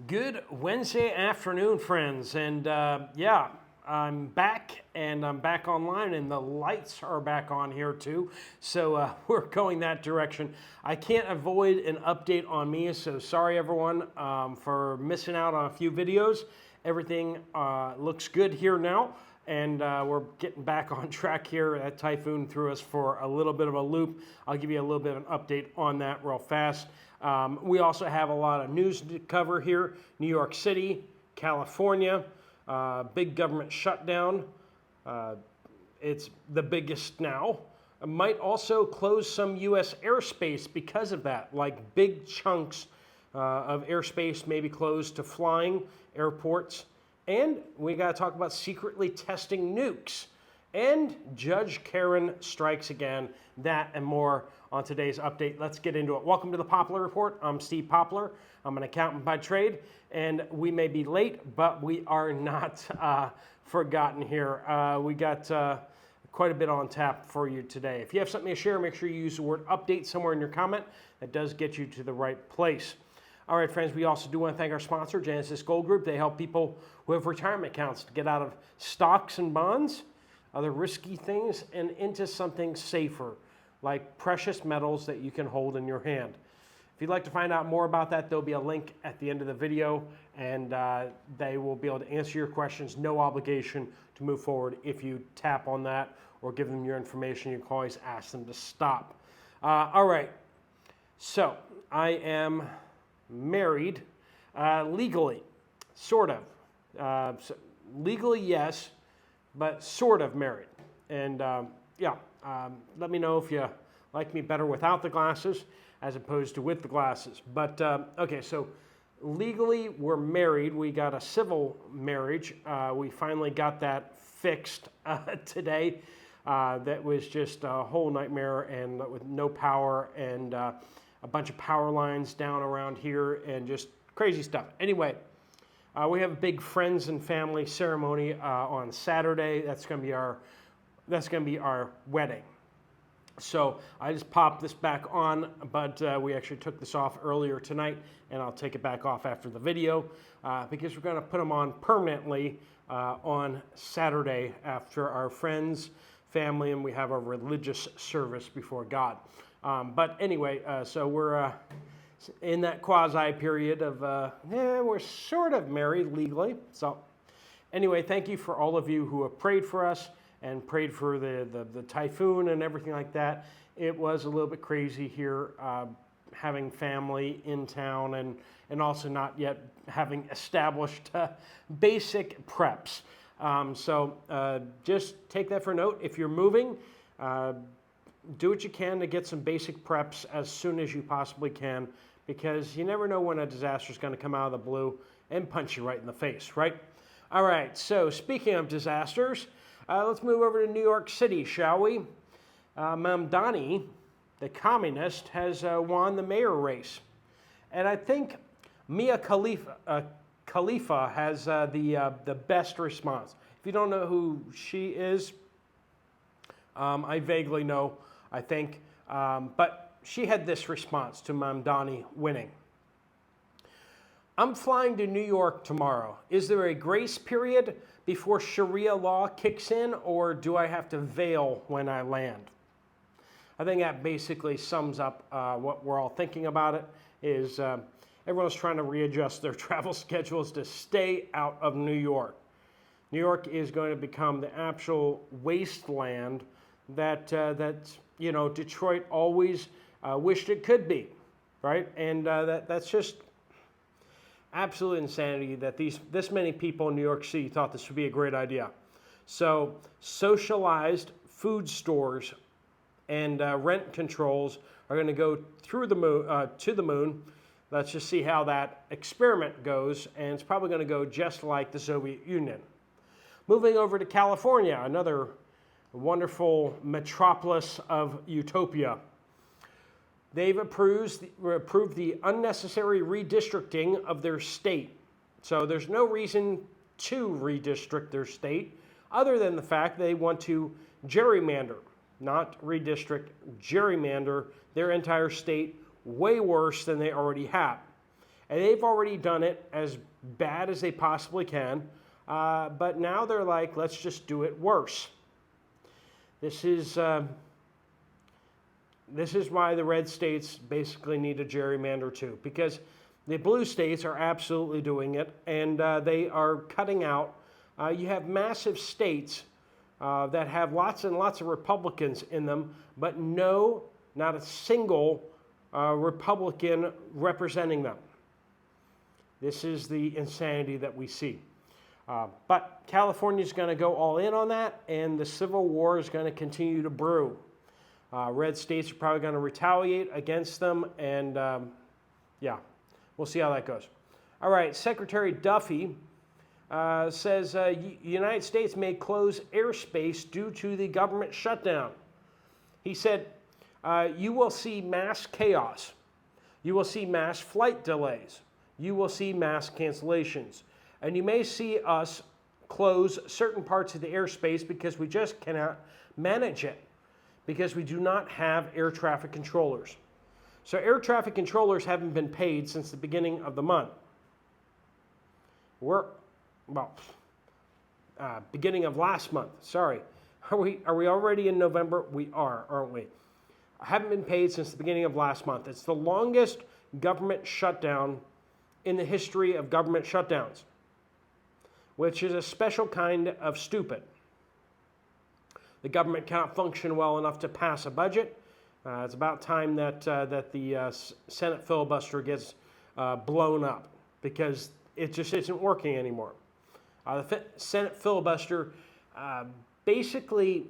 Good Wednesday afternoon, friends, and yeah, I'm back, and I'm back online, and the lights are back on here too, so we're going that direction. I can't avoid an update on me, so sorry everyone for missing out on a few videos. Everything looks good here now, and we're getting back on track here. That typhoon threw us for a little bit of a loop. I'll give you a little bit of an update on that real fast. We also have a lot of news to cover here. New York City, California, big government shutdown. It's the biggest now. It might also close some U.S. airspace because of that, like big chunks of airspace may be closed to flying airports. And we got to talk about secretly testing nukes. And Judge Karen strikes again. That and more on today's update. Let's get into it. Welcome to the Poplar Report. I'm Steve Poplar. I'm an accountant by trade, and we may be late, but we are not forgotten here. We got quite a bit on tap for you today. If you have something to share, make sure you use the word update somewhere in your comment. That does get you to the right place. All right, friends, we also do want to thank our sponsor, Genesis Gold Group. They help people who have retirement accounts to get out of stocks and bonds, other risky things, and into something safer, like precious metals that you can hold in your hand. If you'd like to find out more about that, there'll be a link at the end of the video, and they will be able to answer your questions. No obligation to move forward if you tap on that or give them your information. You can always ask them to stop. All right, so I am married legally, sort of. Legally, yes, but sort of married. And yeah, let me know if you like me better without the glasses as opposed to with the glasses. But okay, so legally we're married. We got a civil marriage. We finally got that fixed today. That was just a whole nightmare, and with no power and a bunch of power lines down around here and just crazy stuff. Anyway, we have a big friends and family ceremony on Saturday. That's going to be our wedding. So I just popped this back on, but we actually took this off earlier tonight, and I'll take it back off after the video because we're going to put them on permanently on Saturday after our friends, family, and we have a religious service before God. But anyway, so we're in that quasi period of, we're sort of married legally. So anyway, thank you for all of you who have prayed for us and prayed for the typhoon and everything like that. It was a little bit crazy here, having family in town and also not yet having established basic preps. So just take that for note. If you're moving, do what you can to get some basic preps as soon as you possibly can, because you never know when a disaster is going to come out of the blue and punch you right in the face, right? All right, so speaking of disasters, let's move over to New York City, shall we? Mamdani, the communist, has won the mayor race. And I think Mia Khalifa has the best response. If you don't know who she is, I vaguely know, I think, but she had this response to Mamdani winning. I'm flying to New York tomorrow. Is there a grace period before Sharia law kicks in, or do I have to veil when I land? I think that basically sums up what we're all thinking about it, is everyone's trying to readjust their travel schedules to stay out of New York. New York is going to become the actual wasteland that Detroit always wished it could be, right? And that's just absolute insanity that this many people in New York City thought this would be a great idea. So socialized food stores and rent controls are going to go through the moon to the moon. Let's just see how that experiment goes, and it's probably going to go just like the Soviet Union. Moving over to California, another wonderful metropolis of utopia. They've approved the unnecessary redistricting of their state. So there's no reason to redistrict their state other than the fact they want to gerrymander, not redistrict, gerrymander their entire state way worse than they already have. And they've already done it as bad as they possibly can, but now they're like, let's just do it worse. This is why the red states basically need a gerrymander too, because the blue states are absolutely doing it, and they are cutting out. You have massive states that have lots and lots of Republicans in them, but no, not a single Republican representing them. This is the insanity that we see. But California is going to go all in on that, and the Civil War is going to continue to brew. Red states are probably going to retaliate against them, and yeah, we'll see how that goes. All right, Secretary Duffy says United States may close airspace due to the government shutdown. He said, you will see mass chaos. You will see mass flight delays. You will see mass cancellations. And you may see us close certain parts of the airspace because we just cannot manage it, because we do not have air traffic controllers. So air traffic controllers haven't been paid since the beginning of the month. Beginning of last month, sorry. Are we already in November? We are, aren't we? Haven't been paid since the beginning of last month. It's the longest government shutdown in the history of government shutdowns, which is a special kind of stupid. The government cannot function well enough to pass a budget. It's about time that the Senate filibuster gets blown up, because it just isn't working anymore. The Senate filibuster basically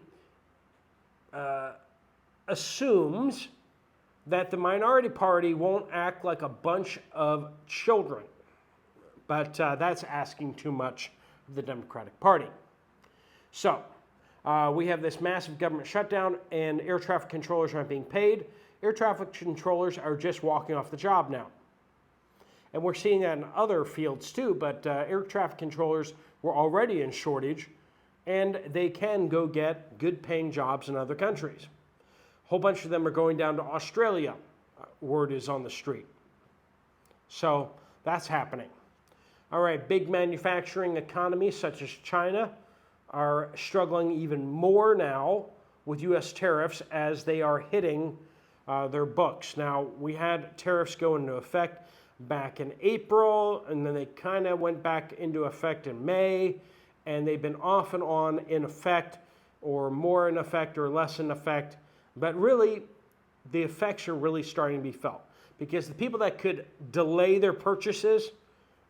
assumes that the minority party won't act like a bunch of children. But that's asking too much of the Democratic Party. So we have this massive government shutdown, and air traffic controllers aren't being paid. Air traffic controllers are just walking off the job now. And we're seeing that in other fields too, but air traffic controllers were already in shortage, and they can go get good paying jobs in other countries. A whole bunch of them are going down to Australia, word is on the street. So that's happening. All right, big manufacturing economies such as China are struggling even more now with U.S. tariffs as they are hitting their books. Now, we had tariffs go into effect back in April, and then they kind of went back into effect in May, and they've been off and on in effect, or more in effect or less in effect. But really, the effects are really starting to be felt, because the people that could delay their purchases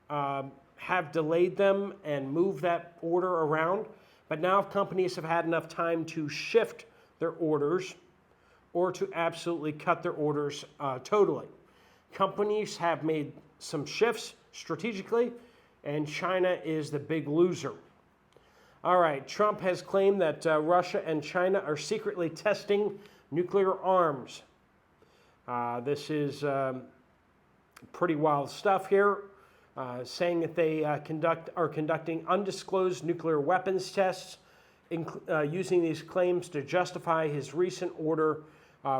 have delayed them and moved that order around. But now companies have had enough time to shift their orders or to absolutely cut their orders totally. Companies have made some shifts strategically, and China is the big loser. All right, Trump has claimed that Russia and China are secretly testing nuclear arms. This is pretty wild stuff here, saying that they are conducting undisclosed nuclear weapons tests, using these claims to justify his recent order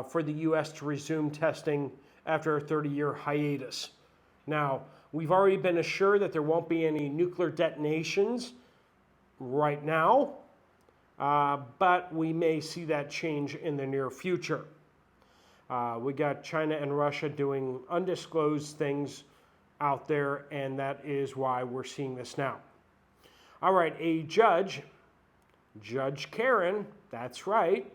for the U.S. to resume testing after a 30-year hiatus. Now, we've already been assured that there won't be any nuclear detonations right now, but we may see that change in the near future. We got China and Russia doing undisclosed things out there, and that is why we're seeing this now. All right, a judge, Judge Karen, that's right,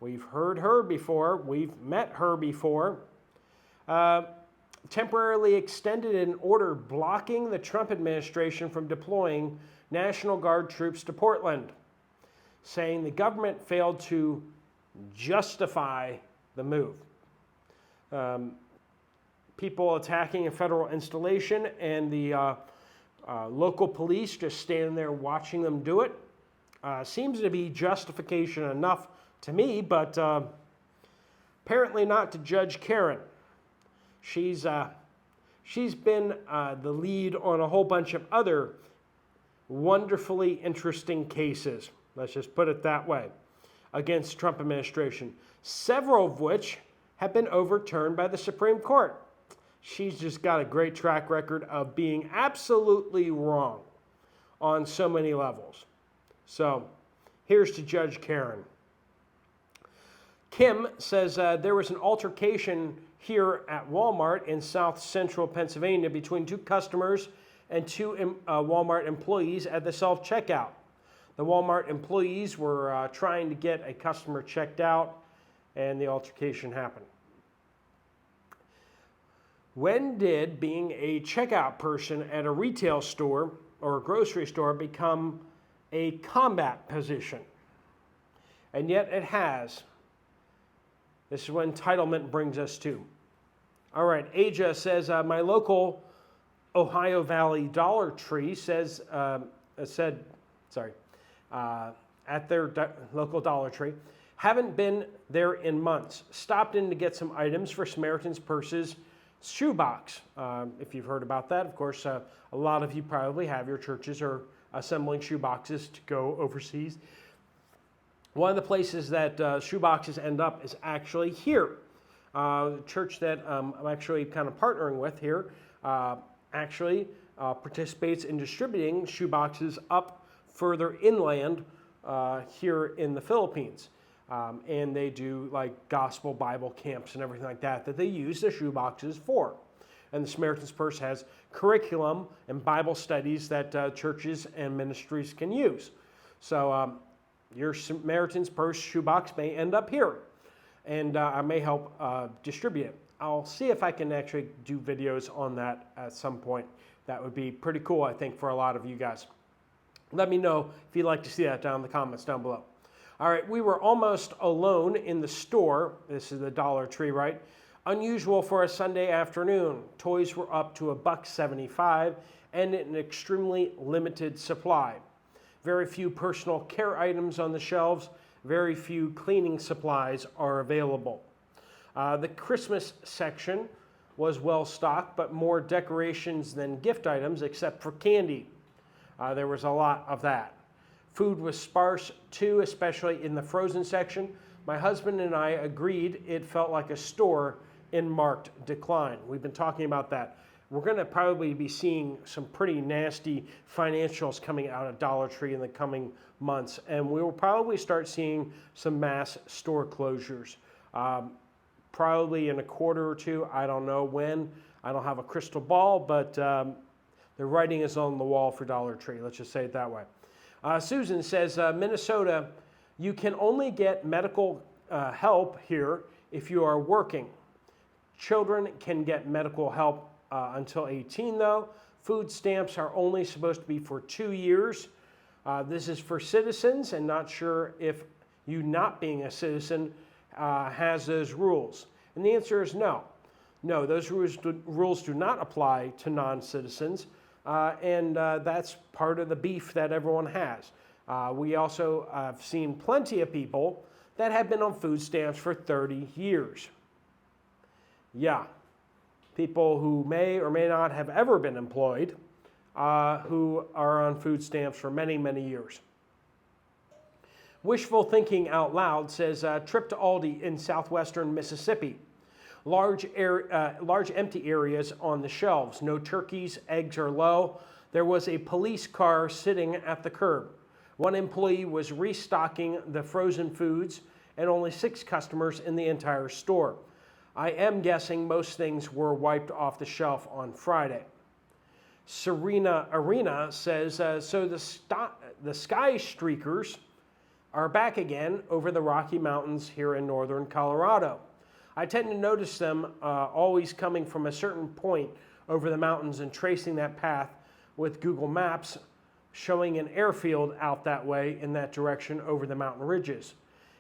we've heard her before, we've met her before, temporarily extended an order blocking the Trump administration from deploying National Guard troops to Portland, saying the government failed to justify the move. People attacking a federal installation, and the local police just standing there watching them do it. Seems to be justification enough to me, but apparently not to Judge Karen. She's been the lead on a whole bunch of other wonderfully interesting cases, let's just put it that way, against Trump administration, several of which have been overturned by the Supreme Court. She's just got a great track record of being absolutely wrong on so many levels. So here's to Judge Karen. Kim says there was an altercation here at Walmart in South Central Pennsylvania between two customers and two Walmart employees at the self-checkout. The Walmart employees were trying to get a customer checked out, and the altercation happened. When did being a checkout person at a retail store or a grocery store become a combat position? And yet it has. This is what entitlement brings us to. All right, Aja says, my local Ohio Valley Dollar Tree at their local Dollar Tree, haven't been there in months. Stopped in to get some items for Samaritan's Purse's shoebox. If you've heard about that, of course, a lot of you probably have. Your churches are assembling shoeboxes to go overseas. One of the places that shoeboxes end up is actually here. The church that I'm actually kind of partnering with here actually participates in distributing shoeboxes up further inland here in the Philippines. And they do like gospel Bible camps and everything like that they use the shoeboxes for. And the Samaritan's Purse has curriculum and Bible studies that churches and ministries can use. So your Samaritan's Purse shoebox may end up here, and I may help distribute it. I'll see if I can actually do videos on that at some point. That would be pretty cool, I think, for a lot of you guys. Let me know if you'd like to see that down in the comments down below. All right, we were almost alone in the store. This is the Dollar Tree, right? Unusual for a Sunday afternoon. Toys were up to $1.75 and in an extremely limited supply. Very few personal care items on the shelves. Very few cleaning supplies are available. The Christmas section was well stocked, but more decorations than gift items, except for candy. There was a lot of that. Food was sparse too, especially in the frozen section. My husband and I agreed it felt like a store in marked decline. We've been talking about that. We're going to probably be seeing some pretty nasty financials coming out of Dollar Tree in the coming months, and we will probably start seeing some mass store closures. Probably in a quarter or two. I don't know when. I don't have a crystal ball, but the writing is on the wall for Dollar Tree. Let's just say it that way. Susan says, Minnesota, you can only get medical help here if you are working. Children can get medical help until 18, though. Food stamps are only supposed to be for 2 years. This is for citizens, and not sure if you not being a citizen has those rules. And the answer is no. No, those rules do not apply to non-citizens. And that's part of the beef that everyone has. We also have seen plenty of people that have been on food stamps for 30 years. Yeah, people who may or may not have ever been employed, who are on food stamps for many, many years. Wishful Thinking Out Loud says, trip to Aldi in southwestern Mississippi. Large empty areas on the shelves. No turkeys, eggs are low. There was a police car sitting at the curb. One employee was restocking the frozen foods and only 6 customers in the entire store. I am guessing most things were wiped off the shelf on Friday. Serena Arena says, so the sky streakers are back again over the Rocky Mountains here in northern Colorado. I tend to notice them always coming from a certain point over the mountains and tracing that path with Google Maps, showing an airfield out that way in that direction over the mountain ridges.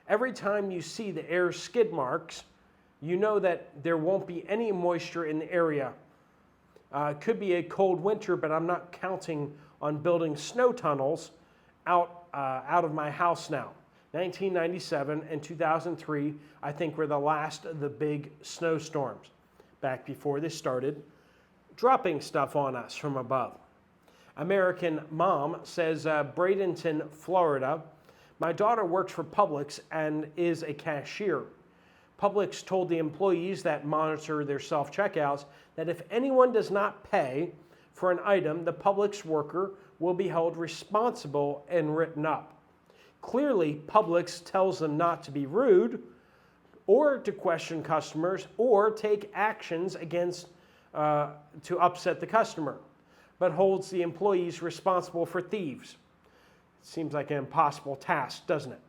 Every time you see the air skid marks, you know that there won't be any moisture in the area. It could be a cold winter, but I'm not counting on building snow tunnels out of my house now. 1997 and 2003, I think, were the last of the big snowstorms, back before they started dropping stuff on us from above. American Mom says, Bradenton, Florida. My daughter works for Publix and is a cashier. Publix told the employees that monitor their self-checkouts that if anyone does not pay for an item, the Publix worker will be held responsible and written up. Clearly, Publix tells them not to be rude or to question customers or take actions against to upset the customer, but holds the employees responsible for thieves. Seems like an impossible task, doesn't it?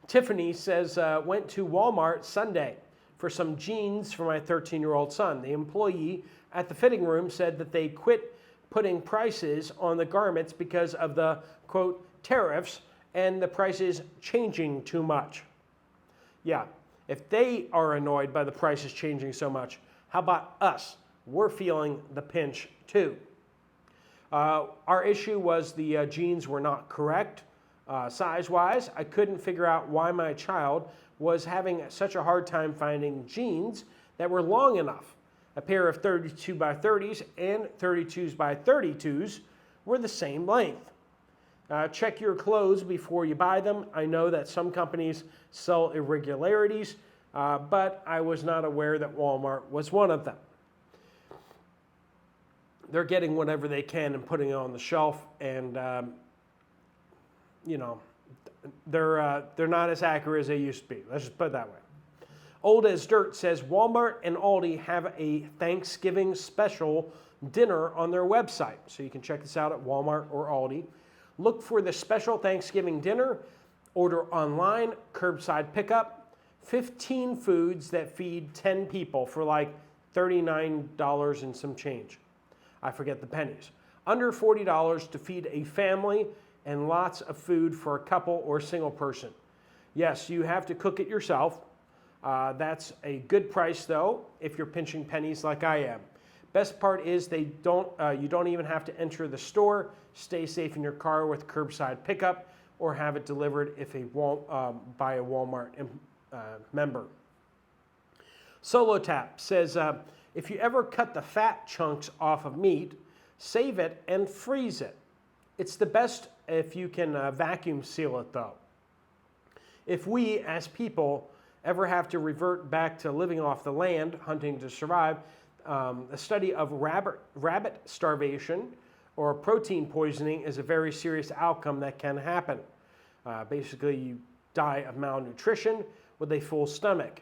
Tiffany says, went to Walmart Sunday for some jeans for my 13-year-old son. The employee at the fitting room said that they quit putting prices on the garments because of the, quote, tariffs and the prices changing too much. Yeah, if they are annoyed by the prices changing so much, how about us? We're feeling the pinch too. Our issue was the jeans were not correct. Size-wise, I couldn't figure out why my child was having such a hard time finding jeans that were long enough. A pair of 32 by 30s and 32s by 32s were the same length. Check your clothes before you buy them. I know that some companies sell irregularities, but I was not aware that Walmart was one of them. They're getting whatever they can and putting it on the shelf, and they're not as accurate as they used to be. Let's just put it that way. Old as Dirt says Walmart and Aldi have a Thanksgiving special dinner on their website. So you can check this out at Walmart or Aldi. Look for the special Thanksgiving dinner. Order online, curbside pickup. 15 foods that feed 10 people for like $39 and some change. I forget the pennies. Under $40 to feed a family, and lots of food for a couple or single person. Yes, you have to cook it yourself. That's a good price though, if you're pinching pennies like I am. Best part is you don't even have to enter the store. Stay safe in your car with curbside pickup or have it delivered if by a Walmart member. Solo Tap says, if you ever cut the fat chunks off of meat, save it and freeze it. It's the best if you can vacuum seal it though. If we as people ever have to revert back to living off the land, hunting to survive, a study of rabbit starvation or protein poisoning is a very serious outcome that can happen. Basically, you die of malnutrition with a full stomach.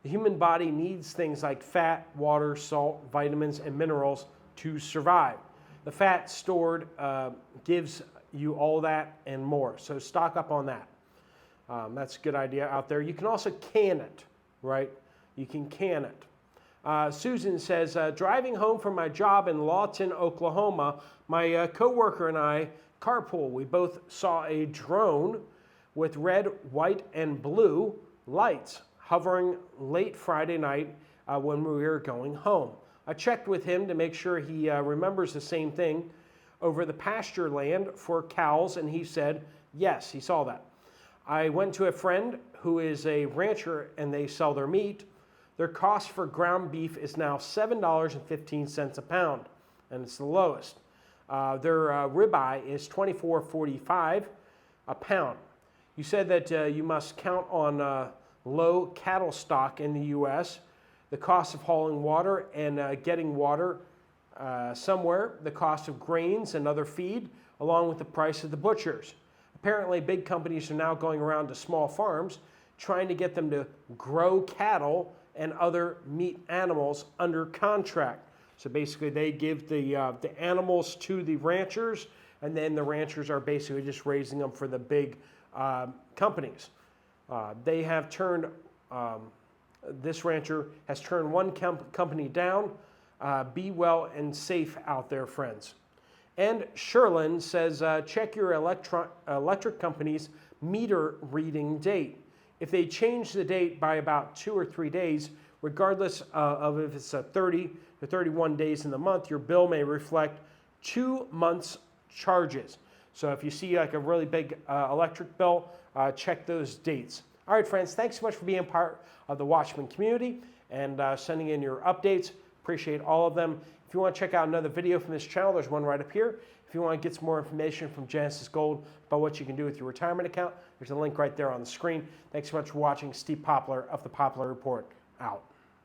The human body needs things like fat, water, salt, vitamins, and minerals to survive. The fat stored gives you all that and more. So stock up on that. That's a good idea out there. You can also can it, right? You can can it. Susan says, driving home from my job in Lawton, Oklahoma, my coworker and I carpool. We both saw a drone with red, white, and blue lights hovering late Friday night when we were going home. I checked with him to make sure he remembers the same thing over the pasture land for cows, and he said, yes, he saw that. I went to a friend who is a rancher, and they sell their meat. Their cost for ground beef is now $7.15 a pound, and it's the lowest. Their ribeye is $24.45 a pound. You said that you must count on low cattle stock in the U.S., the cost of hauling water and getting water somewhere, the cost of grains and other feed, along with the price of the butchers. Apparently, big companies are now going around to small farms trying to get them to grow cattle and other meat animals under contract. So basically, they give the animals to the ranchers, and then the ranchers are basically just raising them for the big companies. They have turned, this rancher has turned one company down. Be well and safe out there, friends. And Sherlin says, check your electric company's meter reading date. If they change the date by about 2 or 3 days, regardless of if it's 30 or 31 days in the month, your bill may reflect 2 months' charges. So if you see like a really big electric bill, check those dates. All right, friends, thanks so much for being part of the Watchmen community and sending in your updates. Appreciate all of them. If you want to check out another video from this channel, there's one right up here. If you want to get some more information from Genesis Gold about what you can do with your retirement account, there's a link right there on the screen. Thanks so much for watching. Steve Poplar of the Poplar Report, out.